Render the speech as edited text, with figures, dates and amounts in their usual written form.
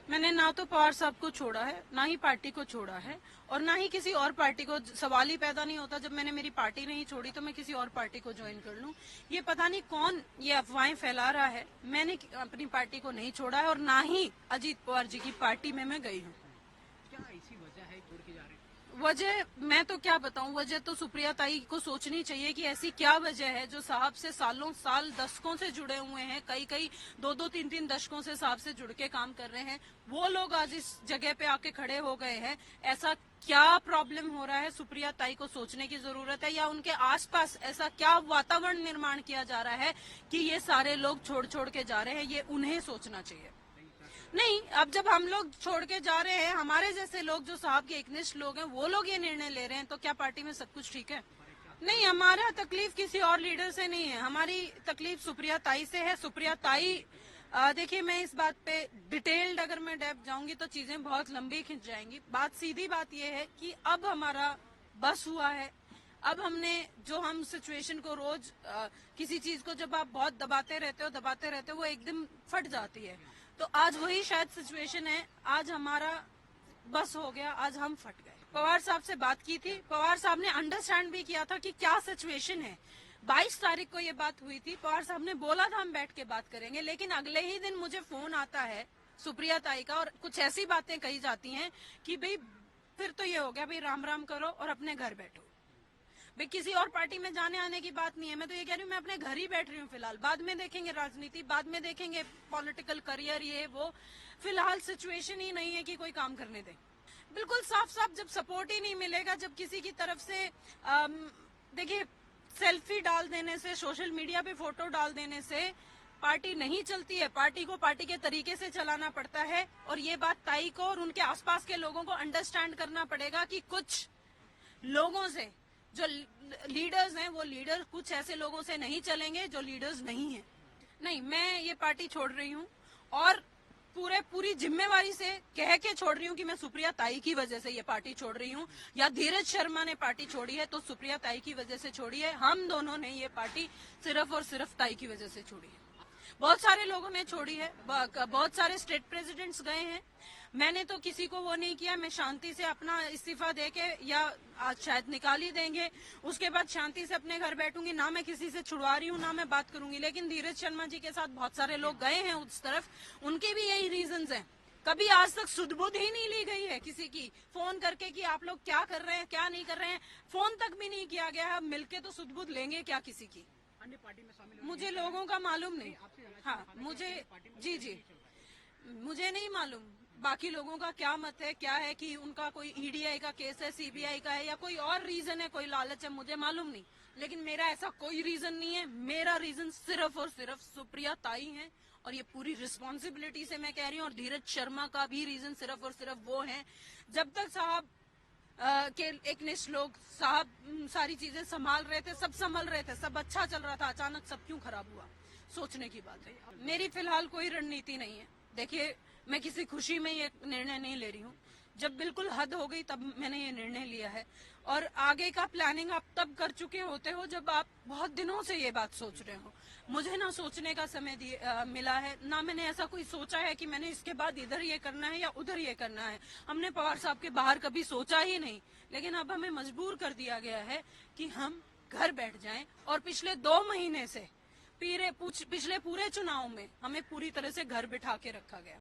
मैंने ना तो पवार साहब को छोड़ा है, ना ही पार्टी को छोड़ा है, और ना ही किसी और पार्टी को। सवाल ही पैदा नहीं होता जब मैंने मेरी पार्टी नहीं छोड़ी तो मैं किसी और पार्टी को ज्वाइन कर लूं। ये पता नहीं कौन ये अफवाहें फैला रहा है। मैंने अपनी पार्टी को नहीं छोड़ा है और ना ही अजीत पवार जी की पार्टी में मैं गई हूँ। क्या ऐसी वजह है छोड़ के जा रहे हैं? वजह मैं तो क्या बताऊं, वजह तो सुप्रिया ताई को सोचनी चाहिए कि ऐसी क्या वजह है जो साहब से सालों साल दशकों से जुड़े हुए हैं, कई कई दो दो तीन तीन दशकों से साहब से जुड़ के काम कर रहे हैं, वो लोग आज इस जगह पे आके खड़े हो गए हैं। ऐसा क्या प्रॉब्लम हो रहा है, सुप्रिया ताई को सोचने की जरूरत है। या उनके आसपास ऐसा क्या वातावरण निर्माण किया जा रहा है कि ये सारे लोग छोड़ छोड़ के जा रहे हैं, ये उन्हें सोचना चाहिए। नहीं, अब जब हम लोग छोड़ के जा रहे हैं, हमारे जैसे लोग जो साहब के एकनिष्ठ लोग हैं वो लोग ये निर्णय ले रहे हैं, तो क्या पार्टी में सब कुछ ठीक है? नहीं, हमारा तकलीफ किसी और लीडर से नहीं है, हमारी तकलीफ सुप्रिया ताई से है। सुप्रिया ताई देखिए, मैं इस बात पे डिटेल्ड अगर मैं डेप जाऊंगी तो चीजें बहुत लंबी खिंच जाएंगी। बात सीधी बात यह है कि अब हमारा बस हुआ है। अब हमने जो हम सिचुएशन को रोज किसी चीज को जब आप बहुत दबाते रहते हो वो एकदम फट जाती है। तो आज वही शायद सिचुएशन है। आज हमारा बस हो गया, आज हम फट गए। पवार साहब से बात की थी, पवार साहब ने अंडरस्टैंड भी किया था कि क्या सिचुएशन है। 22 तारीख को ये बात हुई थी, पवार साहब ने बोला था हम बैठ के बात करेंगे, लेकिन अगले ही दिन मुझे फोन आता है सुप्रिया ताई का और कुछ ऐसी बातें कही जाती हैं कि भाई फिर तो ये हो गया, भाई राम राम करो और अपने घर बैठो। भाई किसी और पार्टी में जाने आने की बात नहीं है। मैं तो ये कह रही हूँ, मैं अपने घर ही बैठ रही हूँ फिलहाल, बाद में देखेंगे राजनीति, बाद में देखेंगे पॉलिटिकल करियर, ये वो। फिलहाल सिचुएशन ही नहीं है कि कोई काम करने दे। बिल्कुल साफ साफ, जब सपोर्ट ही नहीं मिलेगा, जब किसी की तरफ से देखिए सेल्फी डाल देने से, सोशल मीडिया पे फोटो डाल देने से पार्टी नहीं चलती है। पार्टी को पार्टी के तरीके से चलाना पड़ता है, और ये बात ताई को और उनके आसपास के लोगों को अंडरस्टैंड करना पड़ेगा कि कुछ लोगों से, जो लीडर्स हैं, वो लीडर कुछ ऐसे लोगों से नहीं चलेंगे जो लीडर्स नहीं हैं। नहीं, मैं ये पार्टी छोड़ रही हूँ और पूरी जिम्मेवारी से कह के छोड़ रही हूँ कि मैं सुप्रिया ताई की वजह से ये पार्टी छोड़ रही हूँ, या धीरज शर्मा ने पार्टी छोड़ी है तो सुप्रिया ताई की वजह से छोड़ी है। हम दोनों ने ये पार्टी सिर्फ और सिर्फ ताई की वजह से छोड़ी है। बहुत सारे लोगों ने छोड़ी है, बहुत सारे स्टेट प्रेसिडेंट्स गए हैं, मैंने तो किसी को वो नहीं किया। मैं शांति से अपना इस्तीफा देके, या आज शायद निकाल ही देंगे, उसके बाद शांति से अपने घर बैठूंगी। ना मैं किसी से छुड़वा रही हूँ, ना मैं बात करूंगी। लेकिन धीरज शर्मा जी के साथ बहुत सारे लोग गए हैं उस तरफ, उनके भी यही रीजंस हैं। कभी आज तक सुध-बुध ही नहीं ली गई है किसी की, फोन करके कि आप लोग क्या कर रहे हैं, क्या नहीं कर रहे हैं, फोन तक भी नहीं किया गया है। मिलके तो सुध-बुध लेंगे क्या किसी की? अन्य पार्टी में शामिल मुझे लोगों का मालूम नहीं। हाँ, मुझे जी मुझे नहीं मालूम बाकी लोगों का क्या मत है, क्या है कि उनका कोई ईडीआई का केस है, सीबीआई का है, या कोई और रीजन है, कोई लालच है, मुझे मालूम नहीं। लेकिन मेरा ऐसा कोई रीजन नहीं है। मेरा रीजन सिर्फ और सिर्फ सुप्रिया ताई है, और ये पूरी रिस्पॉन्सिबिलिटी से मैं कह रही हूँ। और धीरज शर्मा का भी रीजन सिर्फ और सिर्फ वो है, जब तक साहब के एकनिष्ठ लोग साहब सारी चीजें संभाल रहे थे, सब संभल रहे थे, सब अच्छा चल रहा था, अचानक सब क्यों खराब हुआ, सोचने की बात है। मेरी फिलहाल कोई रणनीति नहीं है। देखिए, मैं किसी खुशी में ये निर्णय नहीं ले रही हूँ, जब बिल्कुल हद हो गई तब मैंने ये निर्णय लिया है। और आगे का प्लानिंग आप तब कर चुके होते हो जब आप बहुत दिनों से ये बात सोच रहे हो। मुझे ना सोचने का समय मिला है, ना मैंने ऐसा कोई सोचा है कि मैंने इसके बाद इधर ये करना है या उधर ये करना है। हमने पवार साहब के बाहर कभी सोचा ही नहीं, लेकिन अब हमें मजबूर कर दिया गया है कि हम घर बैठ जाएं। और पिछले 2 महीने से पिछले पूरे चुनाव में हमें पूरी तरह से घर बिठा के रखा गया।